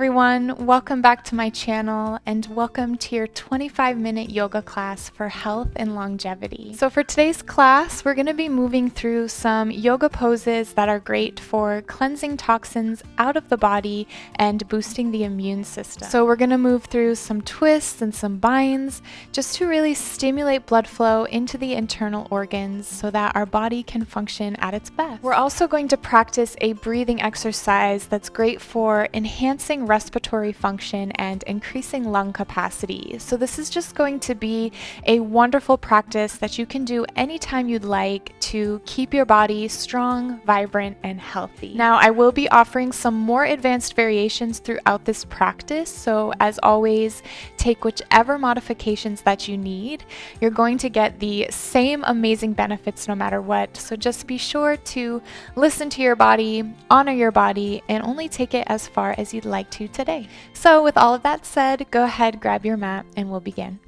everyone, welcome back to my channel and welcome to your 25-minute yoga class for health and longevity. So for today's class, we're going to be moving through some yoga poses that are great for cleansing toxins out of the body and boosting the immune system. So we're going to move through some twists and some binds just to really stimulate blood flow into the internal organs so that our body can function at its best. We're also going to practice a breathing exercise that's great for enhancing respiratory function and increasing lung capacity. So this is just going to be a wonderful practice that you can do anytime you'd like to keep your body strong, vibrant, and healthy. Now, I will be offering some more advanced variations throughout this practice. So as always, take whichever modifications that you need. You're going to get the same amazing benefits no matter what. So just be sure to listen to your body, honor your body, and only take it as far as you'd like to today. So with all of that said, go ahead, grab your mat, and we'll begin.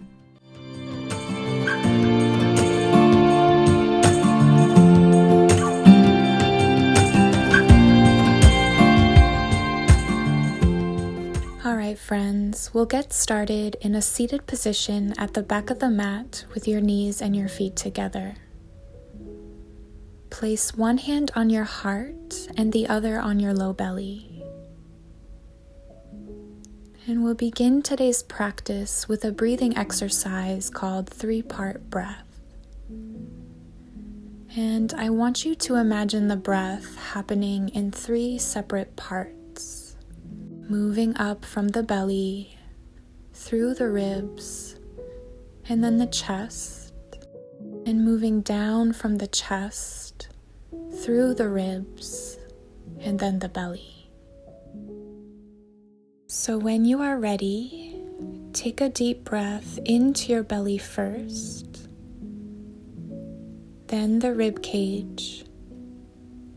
Alright friends, we'll get started in a seated position at the back of the mat with your knees and your feet together. Place one hand on your heart and the other on your low belly. And we'll begin today's practice with a breathing exercise called 3-part breath. And I want you to imagine the breath happening in 3 separate parts, moving up from the belly, through the ribs, and then the chest, and moving down from the chest, through the ribs, and then the belly. So when you are ready, take a deep breath into your belly first, then the rib cage,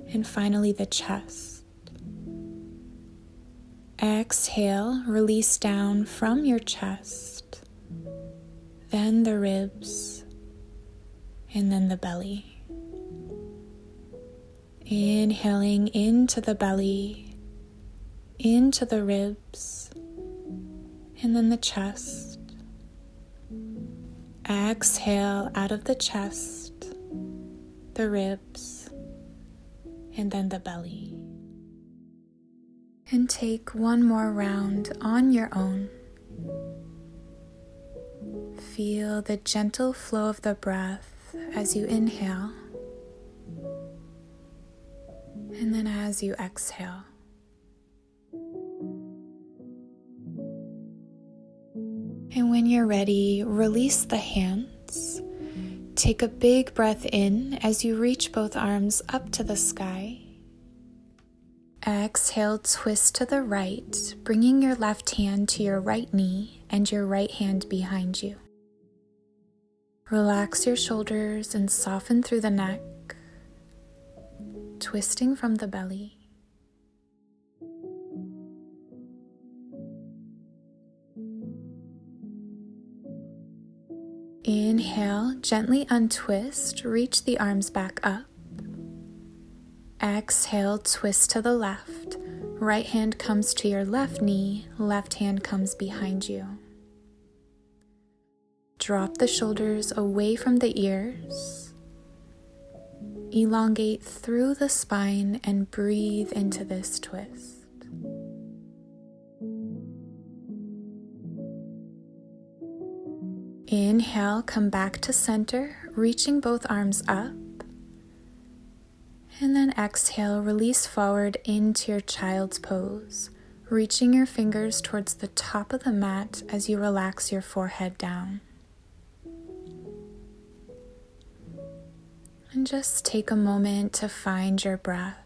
and finally the chest. Exhale, release down from your chest, then the ribs, and then the belly. Inhaling into the belly, into the ribs, and then the chest. Exhale out of the chest, the ribs, and then the belly. And take one more round on your own. Feel the gentle flow of the breath as you inhale, and then as you exhale. And when you're ready, release the hands. Take a big breath in as you reach both arms up to the sky. Exhale, twist to the right, bringing your left hand to your right knee and your right hand behind you. Relax your shoulders and soften through the neck, twisting from the belly. Inhale, gently untwist, reach the arms back up. Exhale, twist to the left. Right hand comes to your left knee, left hand comes behind you. Drop the shoulders away from the ears. Elongate through the spine and breathe into this twist. Inhale, come back to center, reaching both arms up. And then exhale, release forward into your child's pose, reaching your fingers towards the top of the mat as you relax your forehead down. And just take a moment to find your breath.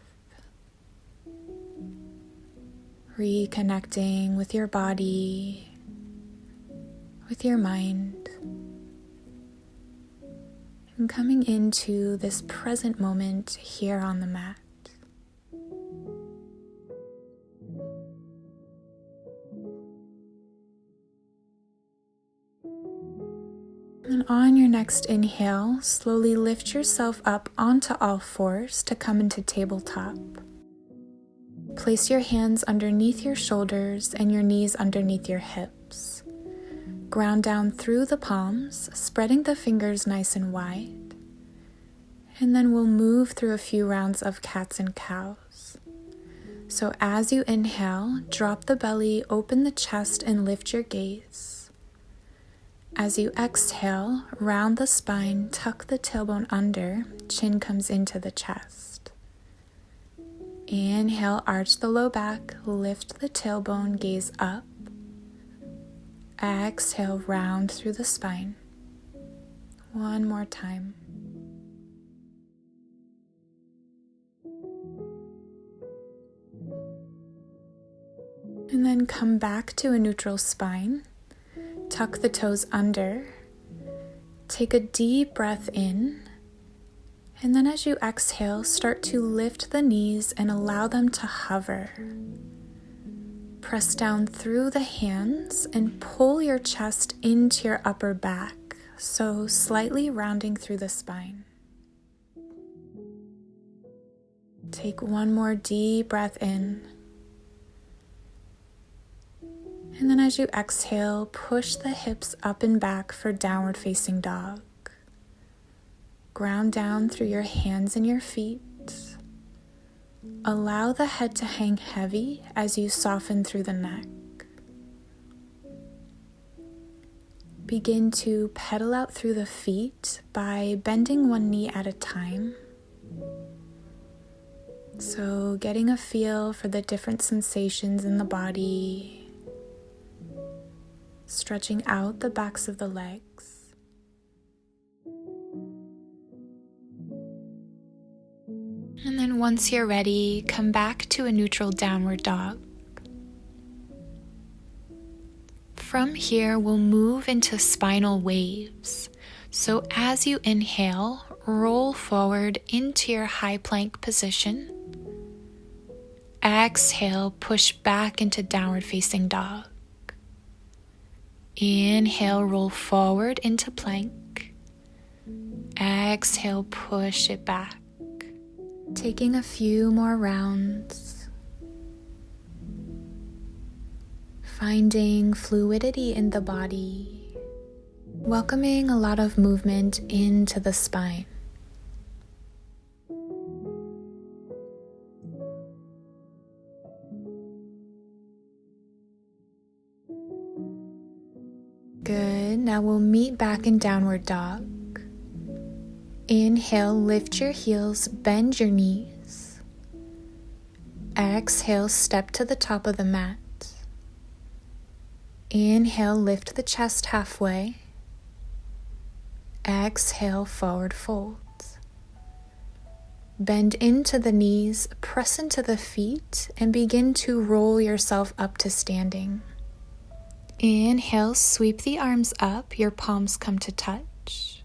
Reconnecting with your body, with your mind, and coming into this present moment here on the mat. And on your next inhale, slowly lift yourself up onto all fours to come into tabletop. Place your hands underneath your shoulders and your knees underneath your hips. Ground down through the palms, spreading the fingers nice and wide. And then we'll move through a few rounds of cats and cows. So as you inhale, drop the belly, open the chest, and lift your gaze. As you exhale, round the spine, tuck the tailbone under, chin comes into the chest. Inhale, arch the low back, lift the tailbone, gaze up. Exhale, round through the spine. One more time. And then come back to a neutral spine. Tuck the toes under. Take a deep breath in. And then as you exhale, start to lift the knees and allow them to hover. Press down through the hands and pull your chest into your upper back, so slightly rounding through the spine. Take one more deep breath in. And then as you exhale, push the hips up and back for downward facing dog. Ground down through your hands and your feet. Allow the head to hang heavy as you soften through the neck. Begin to pedal out through the feet by bending one knee at a time. So getting a feel for the different sensations in the body. Stretching out the backs of the legs. And then once you're ready, come back to a neutral downward dog. From here, we'll move into spinal waves. So as you inhale, roll forward into your high plank position. Exhale, push back into downward facing dog. Inhale, roll forward into plank. Exhale, push it back. Taking a few more rounds. Finding fluidity in the body. Welcoming a lot of movement into the spine. Good. Now we'll meet back in downward dog. Inhale, lift your heels, bend your knees. Exhale, step to the top of the mat. Inhale, lift the chest halfway. Exhale, forward fold. Bend into the knees, press into the feet, and begin to roll yourself up to standing. Inhale, sweep the arms up, your palms come to touch.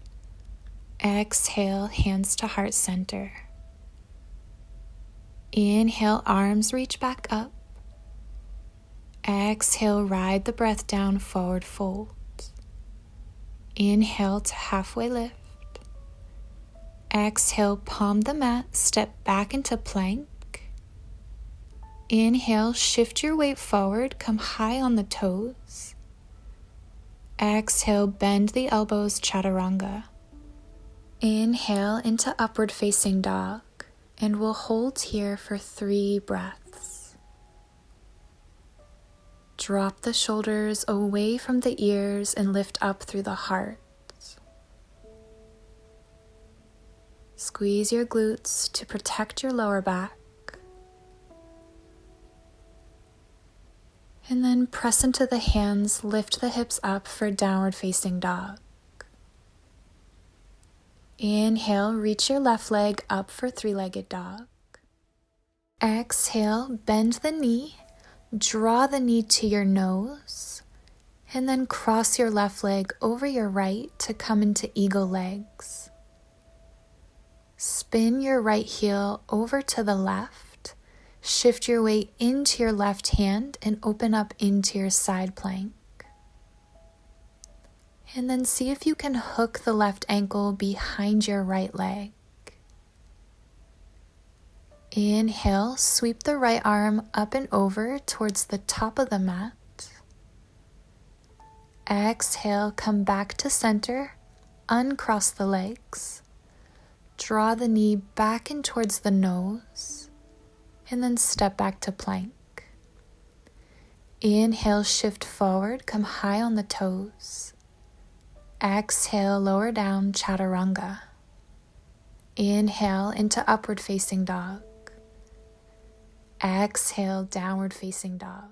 Exhale, hands to heart center. Inhale, arms reach back up. Exhale, ride the breath down, forward fold. Inhale to halfway lift. Exhale, palm the mat, step back into plank. Inhale, shift your weight forward, come high on the toes. Exhale, bend the elbows, chaturanga. Inhale into upward facing dog, and we'll hold here for 3 breaths. Drop the shoulders away from the ears and lift up through the heart. Squeeze your glutes to protect your lower back. And then press into the hands, lift the hips up for downward facing dog. Inhale, reach your left leg up for 3-legged dog. Exhale, bend the knee, draw the knee to your nose, and then cross your left leg over your right to come into eagle legs. Spin your right heel over to the left. Shift your weight into your left hand and open up into your side plank. And then see if you can hook the left ankle behind your right leg. Inhale, sweep the right arm up and over towards the top of the mat. Exhale, come back to center, uncross the legs. Draw the knee back in towards the nose, and then step back to plank. Inhale, shift forward, come high on the toes. Exhale, lower down, chaturanga. Inhale into upward facing dog. Exhale, downward facing dog.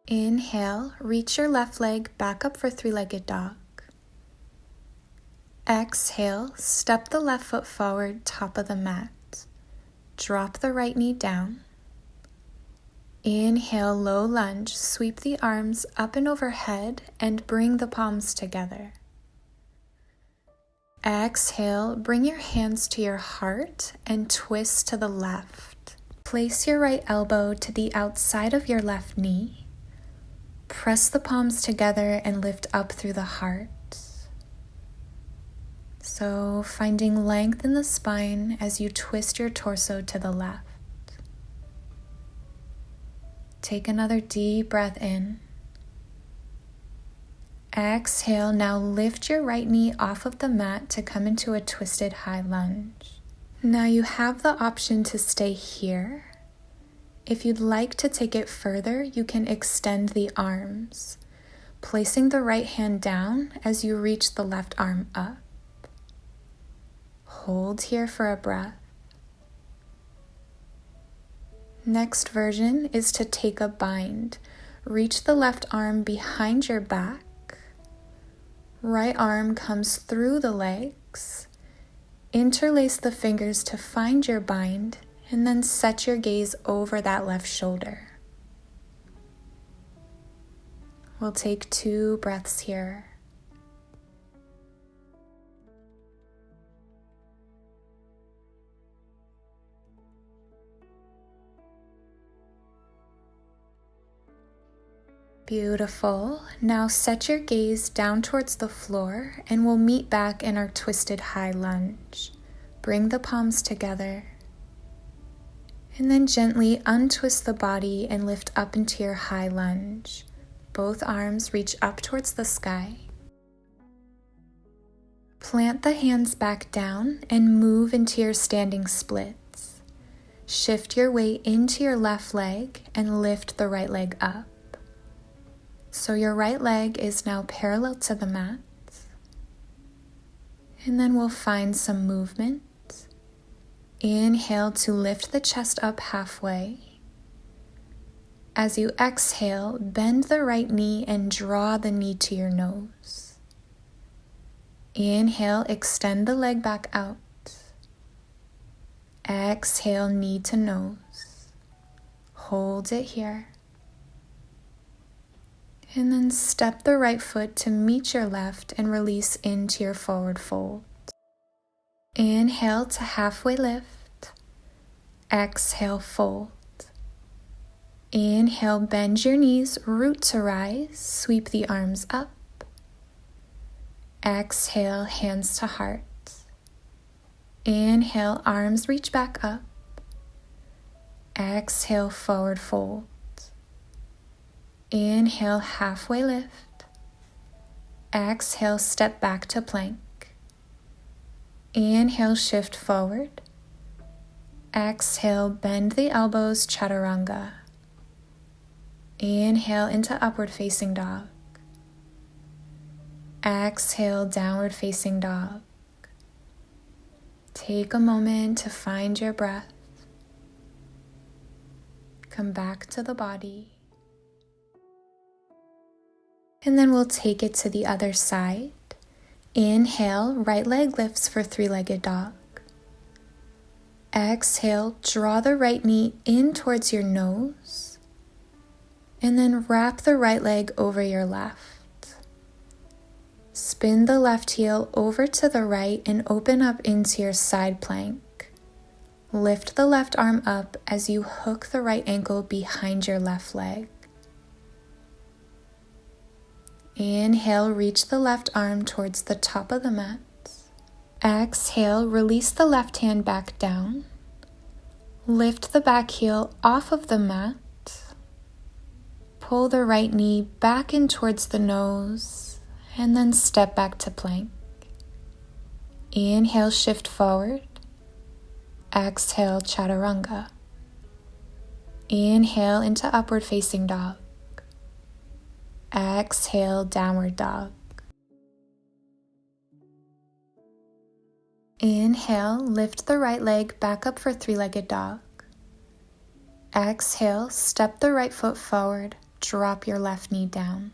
Inhale, reach your left leg back up for three-legged dog. Exhale, step the left foot forward, top of the mat. Drop the right knee down. Inhale, low lunge, sweep the arms up and overhead and bring the palms together. Exhale, bring your hands to your heart and twist to the left. Place your right elbow to the outside of your left knee. Press the palms together and lift up through the heart. So finding length in the spine as you twist your torso to the left. Take another deep breath in. Exhale, now lift your right knee off of the mat to come into a twisted high lunge. Now you have the option to stay here. If you'd like to take it further, you can extend the arms, placing the right hand down as you reach the left arm up. Hold here for a breath. Next version is to take a bind. Reach the left arm behind your back. Right arm comes through the legs. Interlace the fingers to find your bind, and then set your gaze over that left shoulder. We'll take 2 breaths here. Beautiful. Now set your gaze down towards the floor and we'll meet back in our twisted high lunge. Bring the palms together. And then gently untwist the body and lift up into your high lunge. Both arms reach up towards the sky. Plant the hands back down and move into your standing splits. Shift your weight into your left leg and lift the right leg up. So your right leg is now parallel to the mat. And then we'll find some movement. Inhale to lift the chest up halfway. As you exhale, bend the right knee and draw the knee to your nose. Inhale, extend the leg back out. Exhale, knee to nose. Hold it here. And then step the right foot to meet your left and release into your forward fold. Inhale to halfway lift. Exhale, fold. Inhale, bend your knees, root to rise, sweep the arms up. Exhale, hands to heart. Inhale, arms reach back up. Exhale, forward fold. Inhale, halfway lift. Exhale, step back to plank. Inhale, shift forward. Exhale, bend the elbows, chaturanga. Inhale into upward facing dog. Exhale, downward facing dog. Take a moment to find your breath. Come back to the body. And then we'll take it to the other side. Inhale, right leg lifts for three-legged dog. Exhale, draw the right knee in towards your nose. And then wrap the right leg over your left. Spin the left heel over to the right and open up into your side plank. Lift the left arm up as you hook the right ankle behind your left leg. Inhale, reach the left arm towards the top of the mat. Exhale, release the left hand back down. Lift the back heel off of the mat. Pull the right knee back in towards the nose, and then step back to plank. Inhale, shift forward. Exhale, chaturanga. Inhale into upward facing dog. Exhale, downward dog. Inhale, lift the right leg back up for three-legged dog. Exhale, step the right foot forward, drop your left knee down.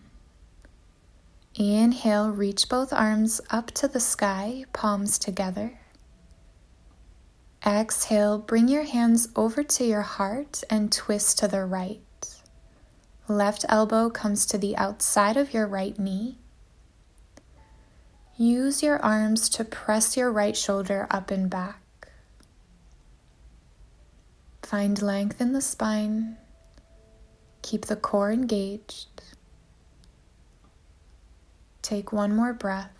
Inhale, reach both arms up to the sky, palms together. Exhale, bring your hands over to your heart and twist to the right. Left elbow comes to the outside of your right knee. Use your arms to press your right shoulder up and back. Find length in the spine. Keep the core engaged. Take one more breath.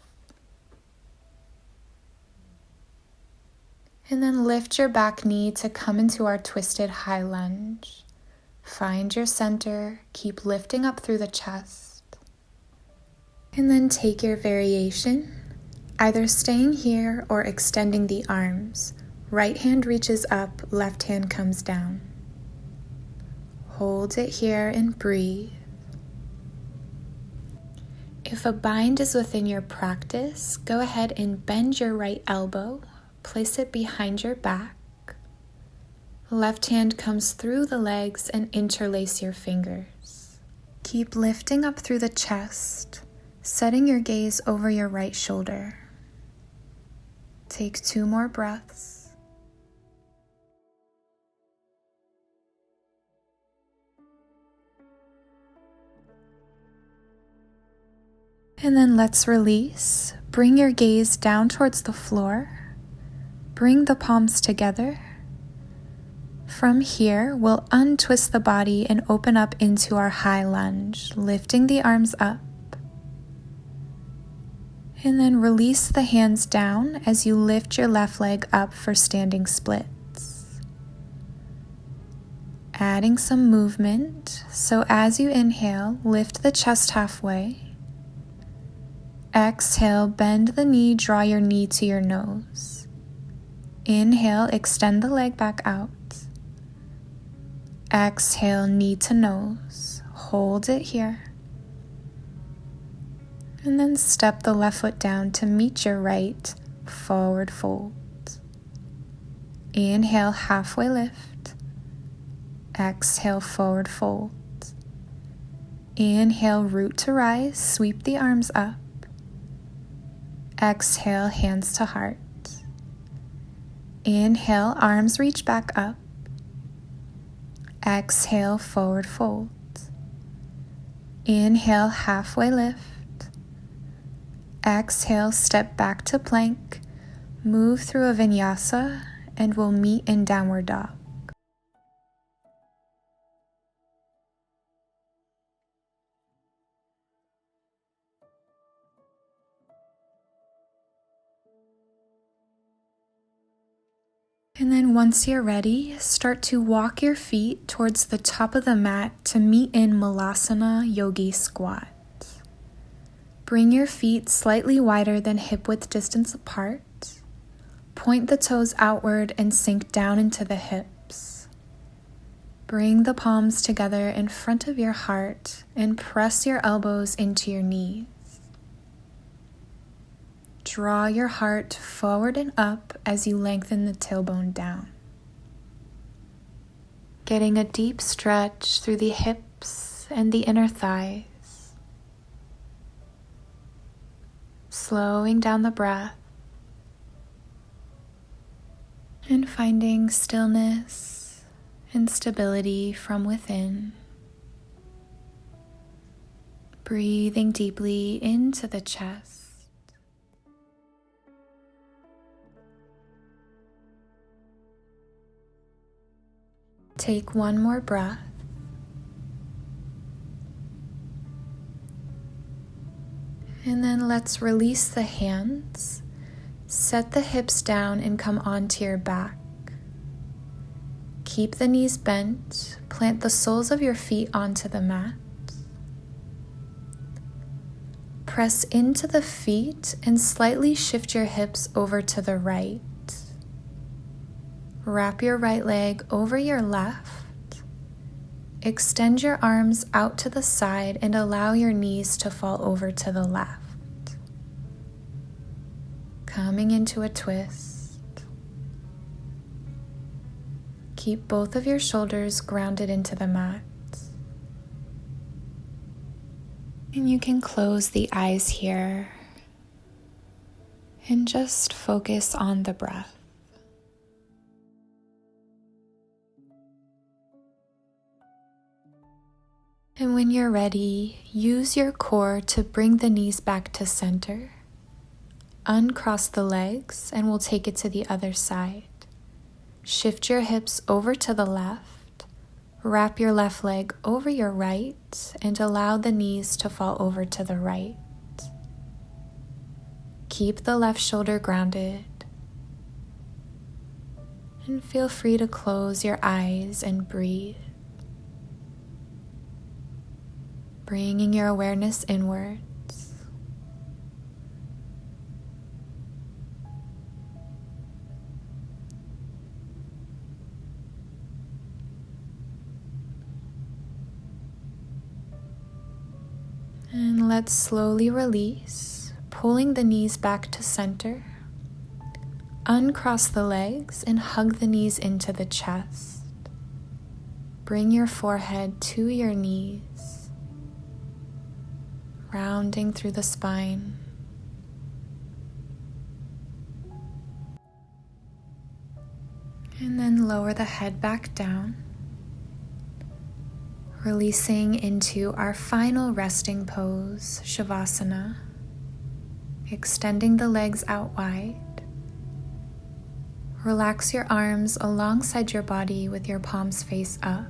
And then lift your back knee to come into our twisted high lunge. Find your center. Keep lifting up through the chest. And then take your variation, either staying here or extending the arms. Right hand reaches up, left hand comes down. Hold it here and breathe. If a bind is within your practice, go ahead and bend your right elbow, place it behind your back. Left hand comes through the legs and interlace your fingers. Keep lifting up through the chest, setting your gaze over your right shoulder. Take 2 more breaths. And then let's release. Bring your gaze down towards the floor. Bring the palms together. From here, we'll untwist the body and open up into our high lunge, lifting the arms up. And then release the hands down as you lift your left leg up for standing splits. Adding some movement, so as you inhale, lift the chest halfway. Exhale, bend the knee, draw your knee to your nose. Inhale, extend the leg back out. Exhale, knee to nose. Hold it here. And then step the left foot down to meet your right, forward fold. Inhale, halfway lift. Exhale, forward fold. Inhale, root to rise, sweep the arms up. Exhale, hands to heart. Inhale, arms reach back up. Exhale, forward fold. Inhale, halfway lift. Exhale, step back to plank. Move through a vinyasa and we'll meet in downward dog. And then once you're ready, start to walk your feet towards the top of the mat to meet in Malasana Yogi Squat. Bring your feet slightly wider than hip width distance apart. Point the toes outward and sink down into the hips. Bring the palms together in front of your heart and press your elbows into your knees. Draw your heart forward and up as you lengthen the tailbone down. Getting a deep stretch through the hips and the inner thighs. Slowing down the breath and finding stillness and stability from within. Breathing deeply into the chest. Take one more breath. And then let's release the hands. Set the hips down and come onto your back. Keep the knees bent. Plant the soles of your feet onto the mat. Press into the feet and slightly shift your hips over to the right. Wrap your right leg over your left. Extend your arms out to the side and allow your knees to fall over to the left. Coming into a twist. Keep both of your shoulders grounded into the mat. And you can close the eyes here and just focus on the breath. And when you're ready, use your core to bring the knees back to center. Uncross the legs and we'll take it to the other side. Shift your hips over to the left. Wrap your left leg over your right and allow the knees to fall over to the right. Keep the left shoulder grounded. And feel free to close your eyes and breathe. Bringing your awareness inwards. And let's slowly release, pulling the knees back to center. Uncross the legs and hug the knees into the chest. Bring your forehead to your knees, rounding through the spine. And then lower the head back down. Releasing into our final resting pose, Shavasana. Extending the legs out wide. Relax your arms alongside your body with your palms face up.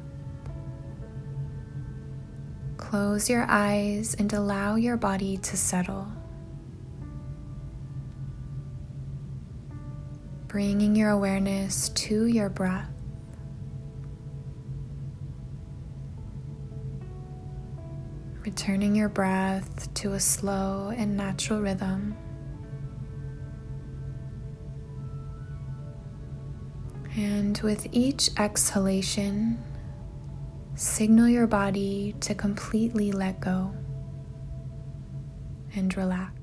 Close your eyes and allow your body to settle. Bringing your awareness to your breath. Returning your breath to a slow and natural rhythm. And with each exhalation, signal your body to completely let go and relax.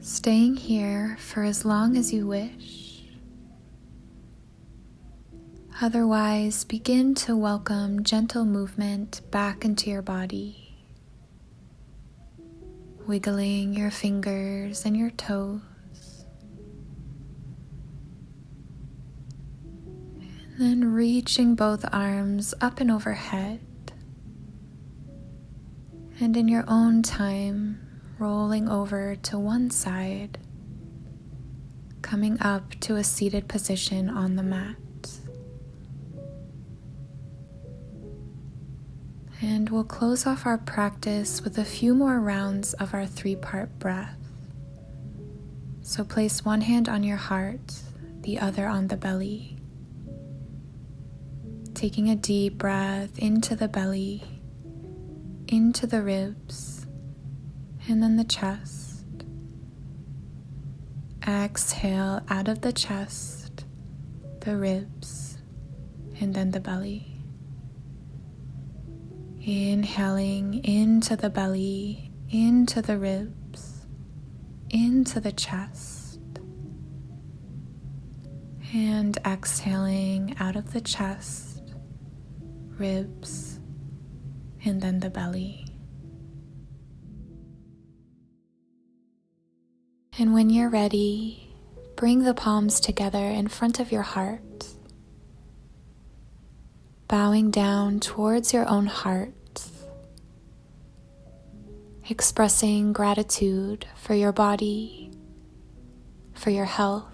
Staying here for as long as you wish. Otherwise, begin to welcome gentle movement back into your body, wiggling your fingers and your toes, and then reaching both arms up and overhead, and in your own time, rolling over to one side, coming up to a seated position on the mat. And we'll close off our practice with a few more rounds of our 3-part breath. So place one hand on your heart, the other on the belly. Taking a deep breath into the belly, into the ribs, and then the chest. Exhale out of the chest, the ribs, and then the belly. Inhaling into the belly, into the ribs, into the chest. And exhaling out of the chest, ribs, and then the belly. And when you're ready, bring the palms together in front of your heart, bowing down towards your own heart, expressing gratitude for your body, for your health,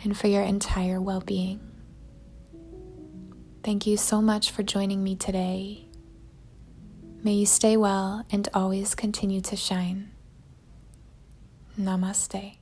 and for your entire well-being. Thank you so much for joining me today. May you stay well and always continue to shine. Namaste.